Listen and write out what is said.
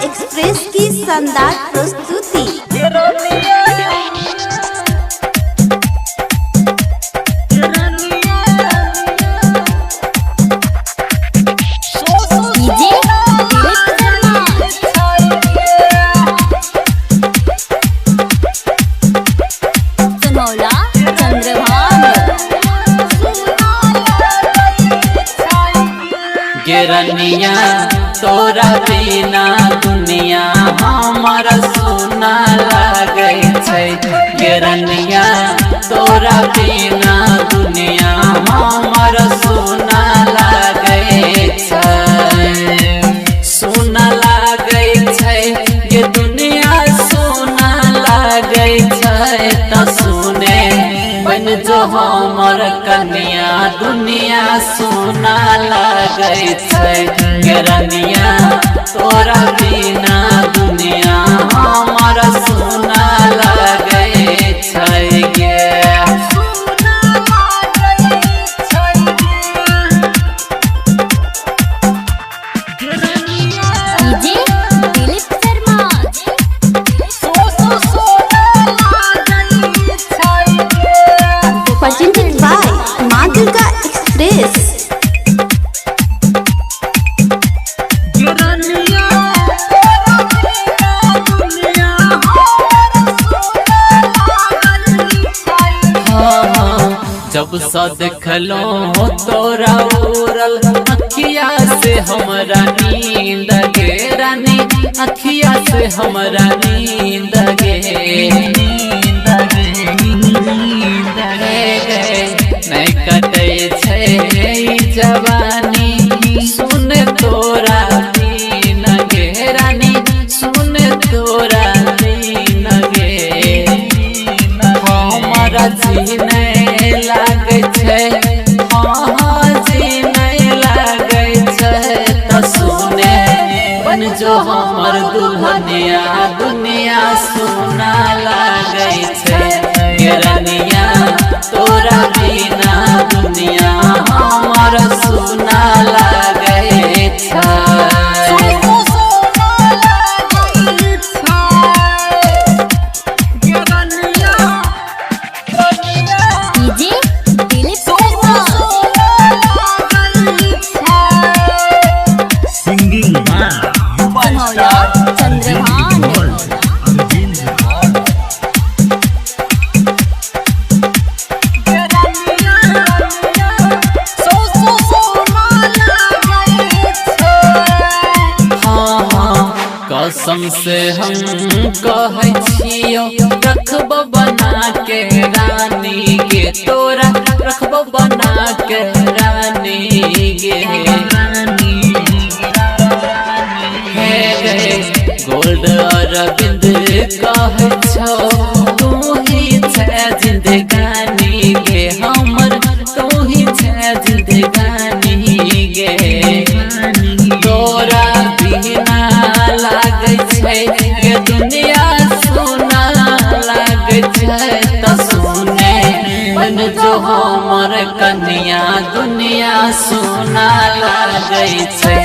Express की शानदार प्रस्तुति। गिरनिया तोरा बिना दुनिया हमारा सुना लागे छै। गिरनिया तोरा बिना दुनिया हमारा सुना लागे छै। सुना लागे छै ये दुनिया सुना लागे छै। त सुने बन जो हमर कन्या दुनिया सुना लागे छै। गिरनिया तोरा बिना दुनिया हमारा सुना लागे छै गे। Presented by Madhurika Express। जब सा देखलो तोरा उड़ल अखिया से हमरा नींद गे रानी। अखिया से हमरा नींद गे। नहीं कटे छै जवानी सुन तोरा दीन गे रानी। सुन तोरा दीन गे। हमारा जीने लागे छै। हाँ जीने लागे छै। त सुने बन जो हमर दुल्हनिया दुनिया सुना लागे छै। गिरनिया तोरा बिना दुनिया हमारा सुना लागे छै। कसम से हम कहै छियो रखब बना के रानी गे। तोरा रखब बना के रानी गे। गोल्ड अरविंद कहै छौ तू ही छै जिंदगानी गे। हमर तू ही छै जिंदगानी गे। तोरा बिना लागे छै ये दुनिया सुना लागे छै। त सुने बन जो हमर कन्या दुनिया सुना लागे छै।